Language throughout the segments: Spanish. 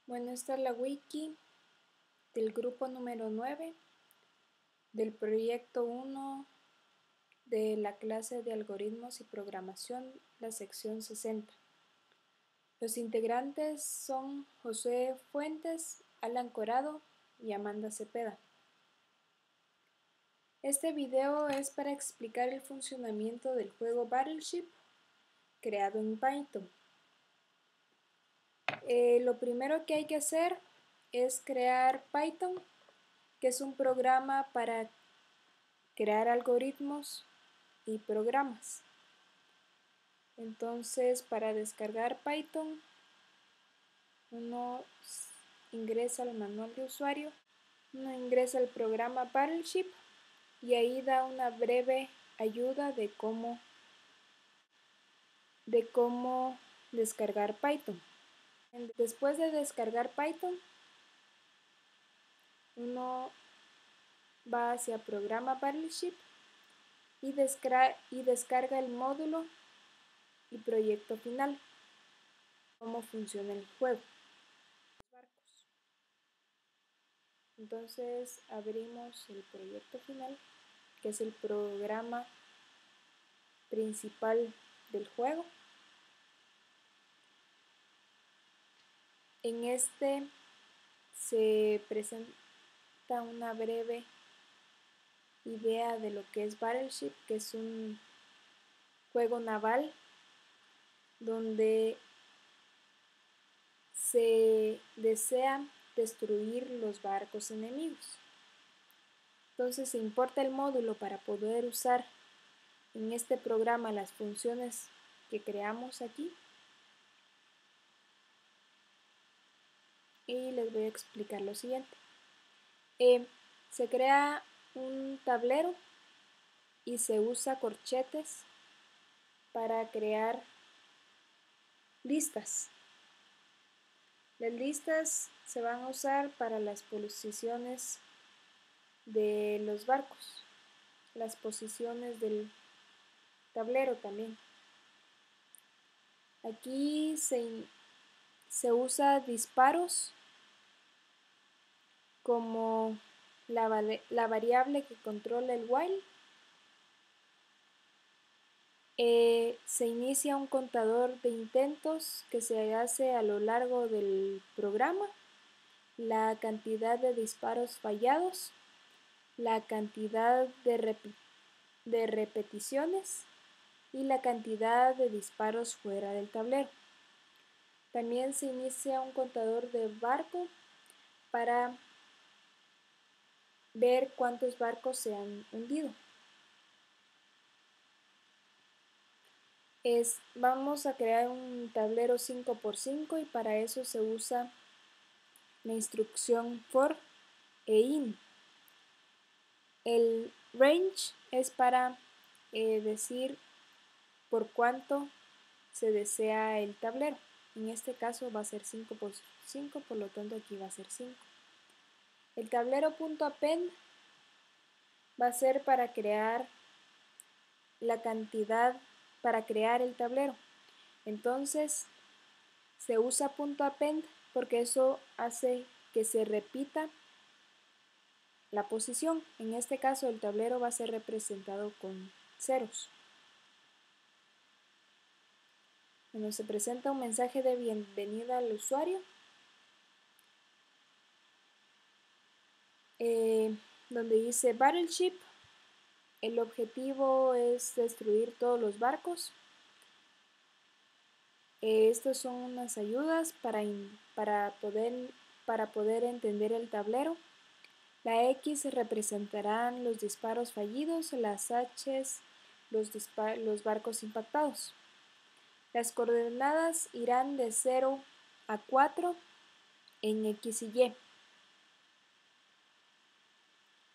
Bueno, esta es la wiki del grupo número 9 del proyecto 1 de la clase de algoritmos y programación, la sección 60. Los integrantes son José Fuentes, Alan Corado y Amanda Cepeda. Este video es para explicar el funcionamiento del juego Battleship creado en Python. Lo primero que hay que hacer es crear Python, que es un programa para crear algoritmos y programas. Entonces, para descargar Python, uno ingresa al manual de usuario, uno ingresa al programa Battleship y ahí da una breve ayuda de cómo descargar Python. Después de descargar Python, uno va hacia programa Battleship y descarga el módulo y proyecto final, cómo funciona el juego. Entonces abrimos el proyecto final, que es el programa principal del juego. En este se presenta una breve idea de lo que es Battleship, que es un juego naval donde se desea destruir los barcos enemigos. Entonces se importa el módulo para poder usar en este programa las funciones que creamos aquí. Y les voy a explicar lo siguiente. Se crea un tablero y se usa corchetes para crear listas. Las listas se van a usar para las posiciones de los barcos, las posiciones del tablero también. Aquí se usa disparos como la variable que controla el while. Se inicia un contador de intentos que se hace a lo largo del programa, la cantidad de disparos fallados, la cantidad de repeticiones y la cantidad de disparos fuera del tablero. También se inicia un contador de barco para ver cuántos barcos se han hundido. Vamos a crear un tablero 5x5 y para eso se usa la instrucción for e in. El range es para decir por cuánto se desea el tablero. En este caso va a ser 5x5, por lo tanto aquí va a ser 5. El tablero.append va a ser para crear la cantidad, para crear el tablero. Entonces se usa .append porque eso hace que se repita la posición. En este caso el tablero va a ser representado con ceros. Bueno, se presenta un mensaje de bienvenida al usuario, donde dice Battleship. El objetivo es destruir todos los barcos. Estas son unas ayudas para poder entender el tablero. La X representarán los disparos fallidos, las H's los barcos impactados. Las coordenadas irán de 0 a 4 en X y Y.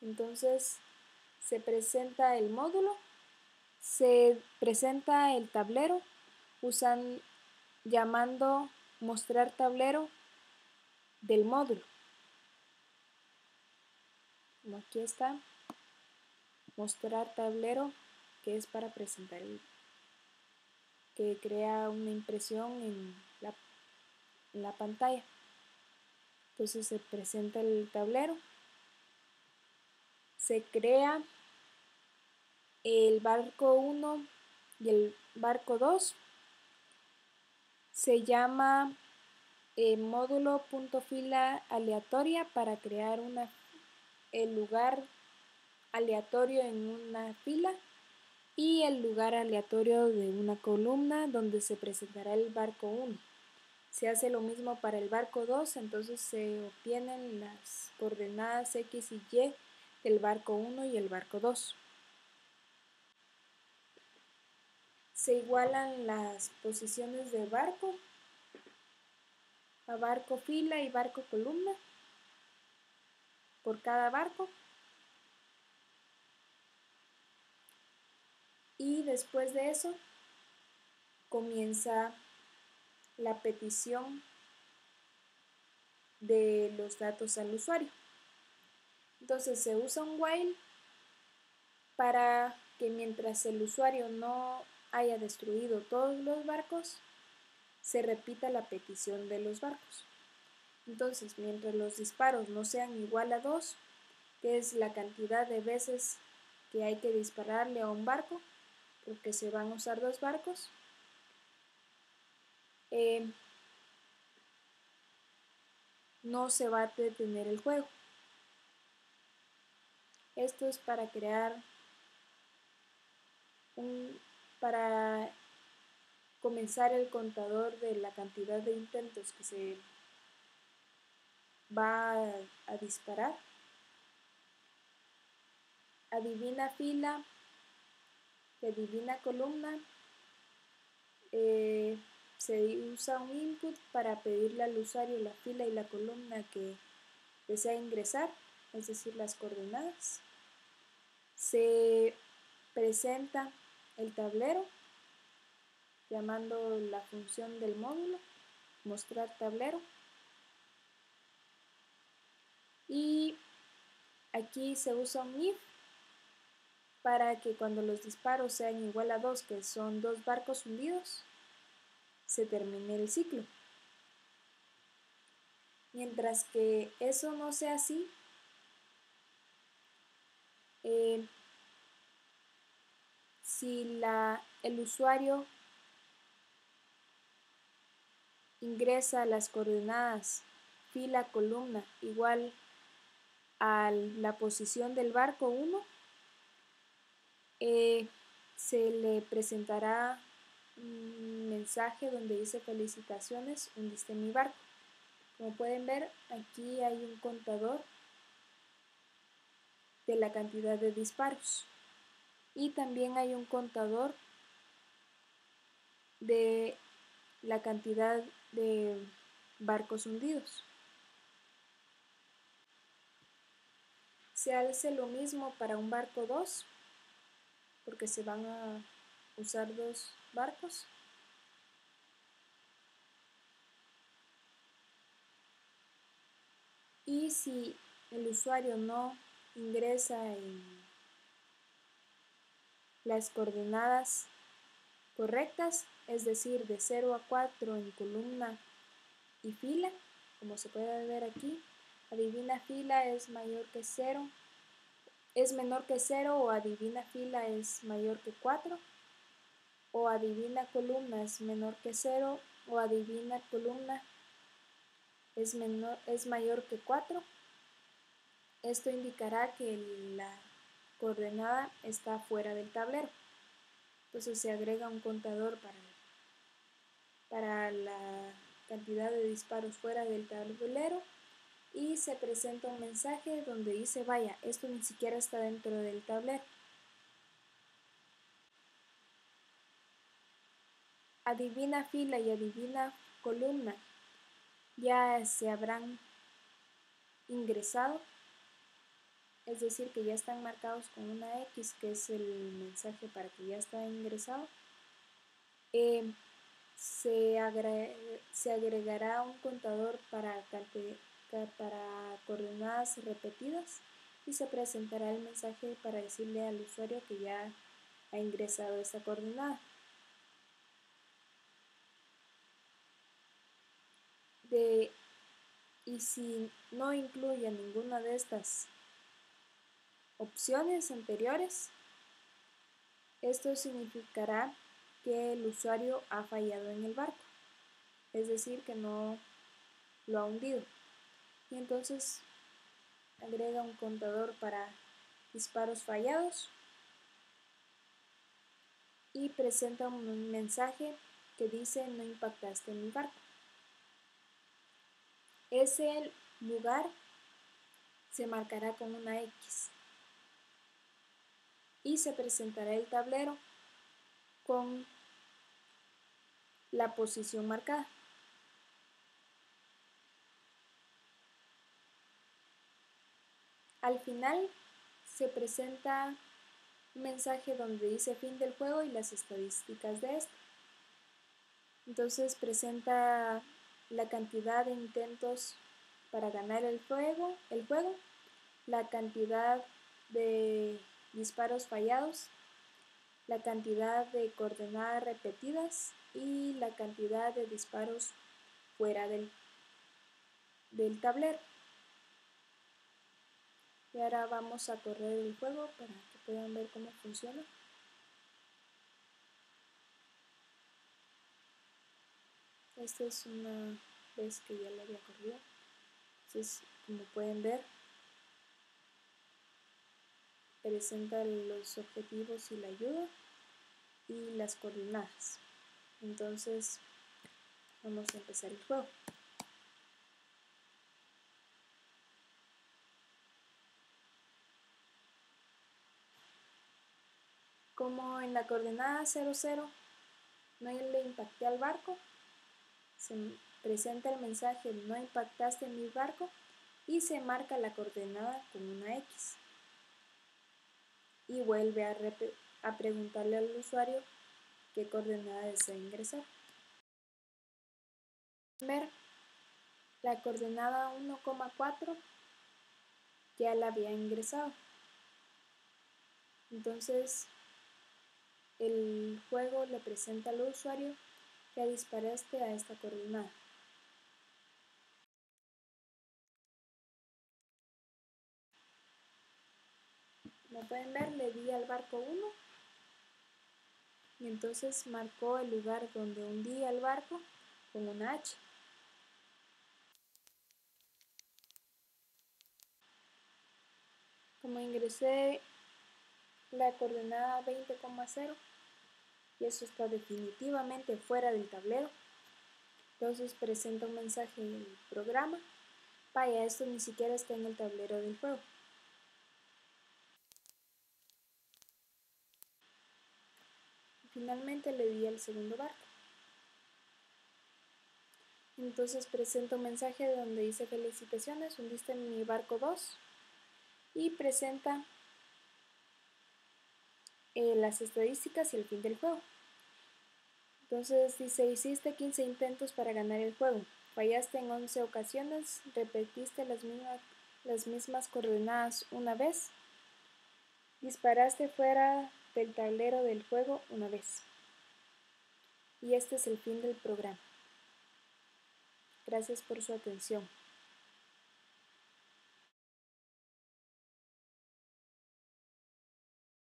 Entonces se presenta el módulo, se presenta el tablero, llamando mostrar tablero del módulo. Como aquí está, mostrar tablero, que es para presentar que crea una impresión en la pantalla. Entonces se presenta el tablero, se crea el barco 1 y el barco 2, se llama módulo.fila aleatoria para crear el lugar aleatorio en una fila y el lugar aleatorio de una columna donde se presentará el barco 1. Se hace lo mismo para el barco 2, entonces se obtienen las coordenadas X y Y del barco 1 y el barco 2. Se igualan las posiciones de barco a barco fila y barco columna por cada barco. Y después de eso comienza la petición de los datos al usuario. Entonces se usa un while para que mientras el usuario no haya destruido todos los barcos, se repita la petición de los barcos. Entonces, mientras los disparos no sean igual a 2, que es la cantidad de veces que hay que dispararle a un barco, porque se van a usar 2 barcos, no se va a detener el juego. Esto es para crear para comenzar el contador de la cantidad de intentos que se va a disparar. Adivina fila y adivina columna. Se usa un input para pedirle al usuario la fila y la columna que desea ingresar, es decir, las coordenadas. Se presenta el tablero llamando la función del módulo, mostrar tablero. Y aquí se usa un if para que cuando los disparos sean igual a 2, que son 2 barcos hundidos, se termine el ciclo. Mientras que eso no sea así, si el usuario ingresa las coordenadas fila columna igual a la posición del barco 1, se le presentará un mensaje donde dice felicitaciones, hundiste mi barco. Como pueden ver, aquí hay un contador de la cantidad de disparos y también hay un contador de la cantidad de barcos hundidos. Se hace lo mismo para un barco 2 porque se van a usar 2 barcos. Y si el usuario no ingresa en las coordenadas correctas, es decir, de 0 a 4 en columna y fila, como se puede ver aquí, adivina fila es mayor que 0, es menor que 0, o adivina fila es mayor que 4, o adivina columna es menor que 0, o adivina columna es mayor que 4. Esto indicará que la coordenada está fuera del tablero. Entonces se agrega un contador para la cantidad de disparos fuera del tablero y se presenta un mensaje donde dice, vaya, esto ni siquiera está dentro del tablero. Adivina fila y adivina columna ya se habrán ingresado, es decir, que ya están marcados con una X, que es el mensaje para que ya está ingresado. Se agregará un contador para coordenadas repetidas y se presentará el mensaje para decirle al usuario que ya ha ingresado esta coordenada. y si no incluye ninguna de estas opciones anteriores, esto significará que el usuario ha fallado en el barco, es decir, que no lo ha hundido. Y entonces agrega un contador para disparos fallados y presenta un mensaje que dice no impactaste en mi barco. Ese lugar se marcará con una X y se presentará el tablero con la posición marcada. Al final se presenta un mensaje donde dice fin del juego y las estadísticas de este. Entonces presenta la cantidad de intentos para ganar el juego, la cantidad de disparos fallados, la cantidad de coordenadas repetidas y la cantidad de disparos fuera del tablero. Y ahora vamos a correr el juego para que puedan ver cómo funciona. Esta es una vez que ya lo había corrido. Entonces, como pueden ver, presenta los objetivos y la ayuda y las coordenadas. Entonces, vamos a empezar el juego. Como en la coordenada 00 no le impacté al barco, se presenta el mensaje no impactaste en mi barco y se marca la coordenada con una X. Y vuelve a preguntarle al usuario qué coordenada desea ingresar. Ver la coordenada 1,4 ya la había ingresado. Entonces el juego le presenta al usuario que disparaste a esta coordenada. Como pueden ver, le di al barco 1 y entonces marcó el lugar donde hundí al barco con una H. Como ingresé la coordenada 20,0 y eso está definitivamente fuera del tablero, entonces presenta un mensaje en el programa: vaya, esto ni siquiera está en el tablero del juego. Finalmente le di al segundo barco. Entonces presenta un mensaje donde dice felicitaciones, hundiste en mi barco 2 y presenta las estadísticas y el fin del juego. Entonces dice, hiciste 15 intentos para ganar el juego, fallaste en 11 ocasiones, repetiste las mismas coordenadas una vez, disparaste fuera del tablero del juego una vez. Y este es el fin del programa. Gracias por su atención.